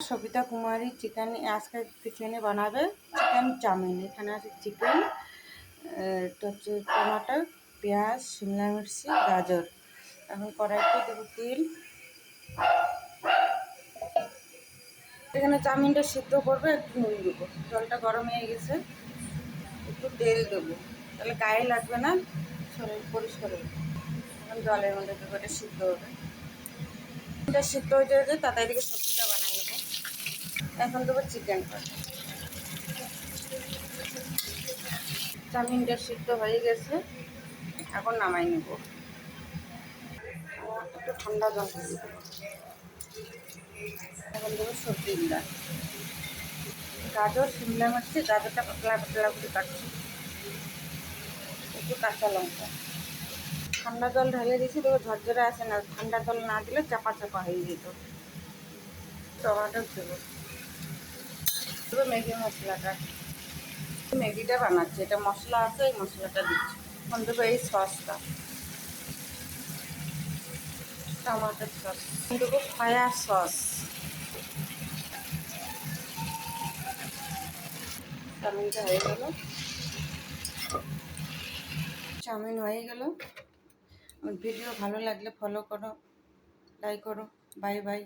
সবিতা কুমারী chicken আজকে কিচেনে বানাবে চিকেন চাউমিন। এখানে আছে চিকেন, এটা হচ্ছে টমাটো, পেঁয়াজ, শিমলা মির্চি, গাজর। এখন কড়াইতে দেবো তেল। এখানে চাউমিনটা সিদ্ধ করবে, একটু নুন দেবো। জলটা গরম হয়ে গেছে, একটু তেল দেবো, তাহলে গায়ে লাগবে না, শরীর পরিষ্কার হবে। এখন জলের মধ্যে দেবো, এটা সিদ্ধ হবে। এটা সিদ্ধ হয়ে যেতে তাড়াতাড়ি সবজিটা বানাই নেবো। এখন দেবো চিকেনটা। চাউমিনটা সিদ্ধ হয়ে গেছে, এখন নামাই নেব। একটু ঠান্ডা জল দিয়ে দেবো। এখন দেবো সবজিগুলা, গাজর, শিমলা মির্চি, গাজরটা পাতলা পাতলা করে কাটছি, একটু কাঁচা লঙ্কা। ঠান্ডা জল ঢালে দিয়েছি, দেখো ঝরঝরে আসে না, ঠান্ডা জল না দিলে চাপা চাপা হয়ে যেত। টমাটো দেবো, দেবো ম্যাগি মশলাটা। ম্যাগিটা বানাচ্ছি, এটা মশলা আছে, এই মশলাটা দিচ্ছি। এখন দেবো এই সসটা, টমাটোর সস। দেবো সয়া সস। চাউমিনটা হয়ে গেল, চাউমিন হয়ে গেল। ভিডিও ভালো লাগলে ফলো করো, লাইক করো। Bye bye.